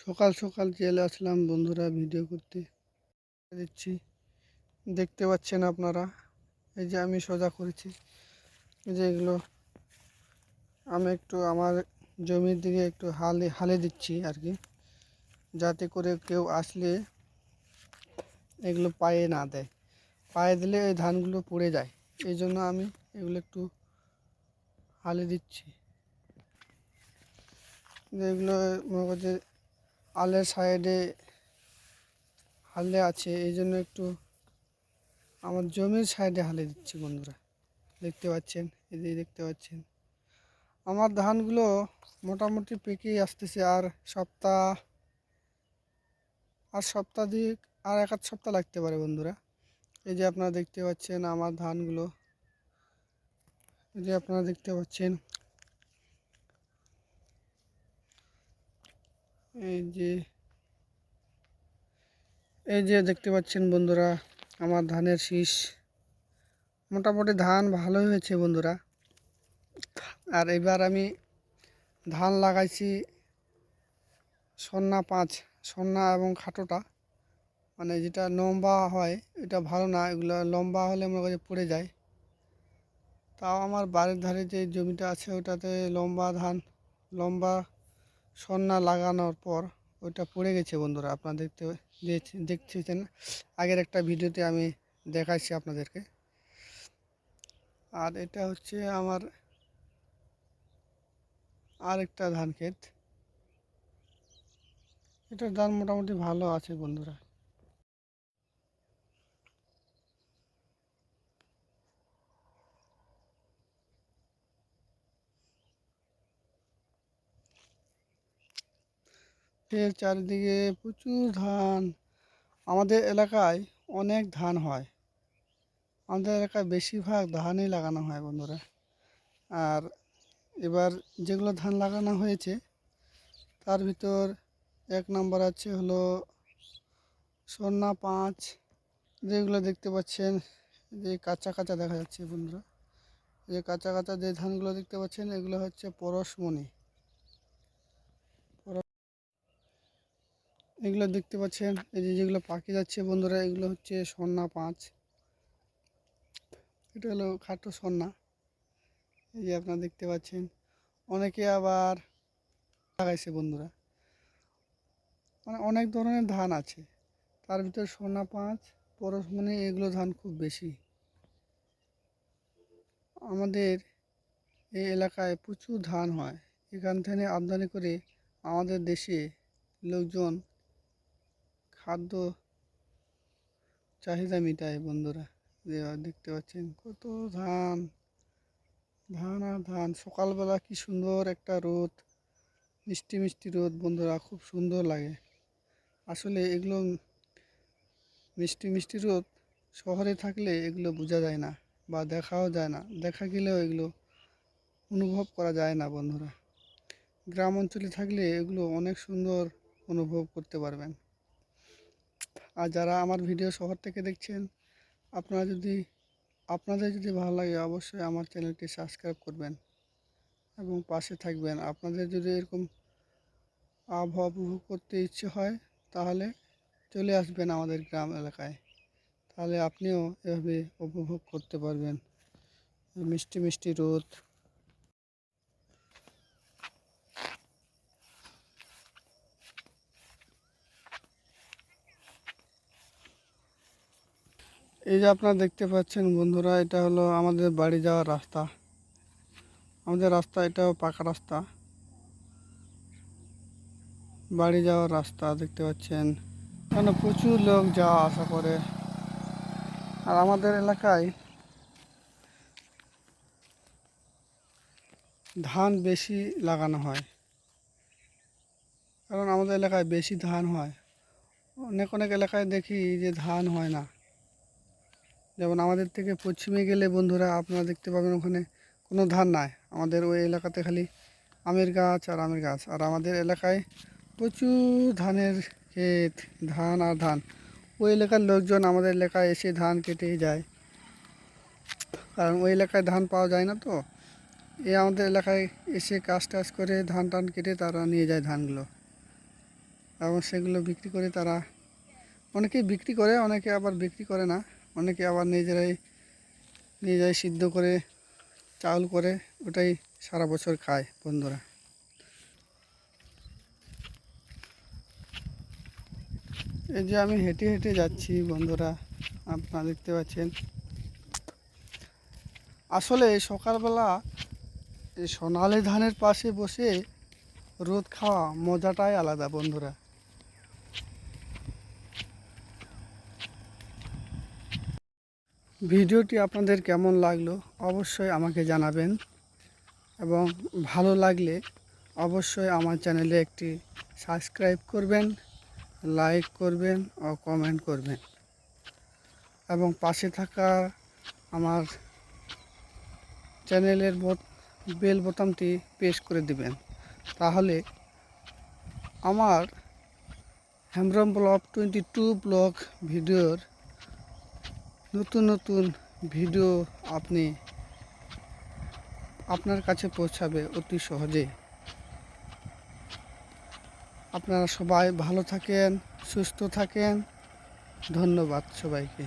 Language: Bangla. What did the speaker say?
সকাল সকাল চলে আসলাম বন্ধুরা ভিডিও করতে দিচ্ছি। দেখতে পাচ্ছেন আপনারা, এই যে আমি সোজা করেছি, এই যে এগুলো আমি একটু আমার জমির দিকে একটু হালে হালে দিচ্ছি আর কি, যাতে করে কেউ আসলে এগুলো পায়ে না দেয়। পায়ে দিলে এই ধানগুলো পড়ে যায়, এই জন্য আমি এগুলো একটু হালে দিচ্ছি। এগুলো মনে করছে আলের সাইডে হালে আছে, এই জন্য একটু আমার জমির সাইডে হালে দিচ্ছি বন্ধুরা। দেখতে পাচ্ছেন, এই যে দেখতে পাচ্ছেন আমার ধানগুলো মোটামুটি পেকেই আসতেছে। আর সপ্তাহ দিয়ে আর এক আধ সপ্তাহ লাগতে পারে বন্ধুরা। এই যে আপনারা দেখতে পাচ্ছেন আমার ধানগুলো, এই যে আপনারা দেখতে পাচ্ছেন, এই যে দেখতে পাচ্ছেন বন্ধুরা আমার ধানের শীষ। মোটামুটি ধান ভালোই হয়েছে বন্ধুরা। আর এবার আমি ধান লাগাইছি সন্না 5, সন্না এবং খাটোটা, মানে যেটা লম্বা হয় এটা ভালো না, এগুলো লম্বা হলে মনে করি পড়ে যায়। তাও আমার বাড়ির ধারে যে জমিটা আছে ওটাতে লম্বা সন্না লাগানোর পর ওইটা পড়ে গেছে বন্ধুরা। আপনারা দেখতেছেন আগের একটা ভিডিওতে আমি দেখাইছি আপনাদেরকে। আর এটা হচ্ছে আমার আরেকটা ধান ক্ষেত, এটার ধান মোটামুটি ভালো আছে বন্ধুরা। এর চারিদিকে প্রচুর ধান। আমাদের এলাকায় অনেক ধান হয়, আমাদের এলাকায় বেশিরভাগ ধানই লাগানো হয় বন্ধুরা। আর এবার যেগুলো ধান লাগানো হয়েছে তার ভিতর 1 নম্বর আছে হলো সন্না 5, যেগুলো দেখতে পাচ্ছেন যে কাঁচা কাঁচা দেখা যাচ্ছে বন্ধুরা। যে কাঁচা কাঁচা যে ধানগুলো দেখতে পাচ্ছেন এগুলো হচ্ছে পরশমণি। এগুলো দেখতে পাচ্ছেন, এই যে যেগুলো পাকে যাচ্ছে বন্ধুরা এগুলো হচ্ছে সন্না 5। এটা হলো খাটো সন্না, এই যে আপনারা দেখতে পাচ্ছেন। অনেকে আবার লাগাইছে বন্ধুরা, মানে অনেক ধরনের ধান আছে, তার ভিতর সন্না 5, পরশমণি এগুলো ধান খুব বেশি। আমাদের এই এলাকায় প্রচুর ধান হয়, এখান থেকে আমদানি করে আমাদের দেশে লোকজন খাদ্য চাহিদা মেটায় বন্ধুরা। যে দেখতে পাচ্ছেন কত ধান, ধান আর ধান। সকালবেলা কি সুন্দর একটা রোদ, মিষ্টি মিষ্টি রোদ বন্ধুরা, খুব সুন্দর লাগে। আসলে এগুলো মিষ্টি মিষ্টি রোদ শহরে থাকলে এগুলো বোঝা যায় না বা দেখাও যায় না, দেখা গেলেও এগুলো অনুভব করা যায় না বন্ধুরা। গ্রাম অঞ্চলে থাকলে এগুলো অনেক সুন্দর অনুভব করতে পারবেন। আর যারা আমার ভিডিও শহর থেকে দেখছেন, আপনাদের যদি ভালো লাগে অবশ্যই আমার চ্যানেলটি সাবস্ক্রাইব করবেন এবং পাশে থাকবেন। আপনাদের যদি এরকম আবহাওয়া উপভোগ করতে ইচ্ছে হয় তাহলে চলে আসবেন আমাদের গ্রাম এলাকায়, তাহলে আপনিও এভাবে উপভোগ করতে পারবেন মিষ্টি মিষ্টি রোদ। এই যে আপনারা দেখতে পাচ্ছেন বন্ধুরা, এটা হলো আমাদের বাড়ি যাওয়ার রাস্তা। আমাদের রাস্তা এটাও পাকা রাস্তা, বাড়ি যাওয়ার রাস্তা দেখতে পাচ্ছেন। এখানে প্রচুর লোক যাওয়া আসা করে। আর আমাদের এলাকায় ধান বেশি লাগানো হয়, কারণ আমাদের এলাকায় বেশি ধান হয়। অনেক অনেক এলাকায় দেখি যে ধান হয় না। যেমন আমাদের থেকে পশ্চিমে গেলে বন্ধুরা আপনারা দেখতে পাবেন ওখানে কোনো ধান নাই। আমাদের ওই এলাকাতে খালি আমের গাছ আর আমের গাছ। আর আমাদের এলাকায় প্রচুর ধানের ক্ষেত, ধান আর ধান। ওই এলাকার লোকজন আমাদের এলাকায় এসে ধান কেটে যায়, কারণ ওই এলাকায় ধান পাওয়া যায় না। তো আমাদের এলাকায় এসে কাজ টাজ করে ধান টান কেটে তারা নিয়ে যায় ধানগুলো। এবং সেগুলো বিক্রি করে তারা অনেকেই বিক্রি করে, অনেকে আবার বিক্রি করে না, অনেকে আবার নিজেরাই নিয়ে যায় সিদ্ধ করে চাউল করে, ওটাই সারা বছর খায় বন্ধুরা। এই যে আমি হেঁটে হেঁটে যাচ্ছি বন্ধুরা, আপনারা দেখতে পাচ্ছেন। আসলে সকালবেলা এই সোনালি ধানের পাশে বসে রোদ খাওয়া মজাটাই আলাদা বন্ধুরা। ভিডিওটি আপনাদের কেমন লাগলো অবশ্যই আমাকে জানাবেন, এবং ভালো লাগলে অবশ্যই আমার চ্যানেলে একটি সাবস্ক্রাইব করবেন, লাইক করবেন ও কমেন্ট করবেন, এবং পাশে থাকা আমার চ্যানেলের বেল বোতামটি প্রেস করে দিবেন। তাহলে আমার হেমব্রম ব্লগ 22 ব্লগ ভিডিওর নতুন নতুন ভিডিও আপনার কাছে পৌঁছাবে অতি সহজে। আপনারা সবাই ভালো থাকেন, সুস্থ থাকেন। ধন্যবাদ সবাইকে।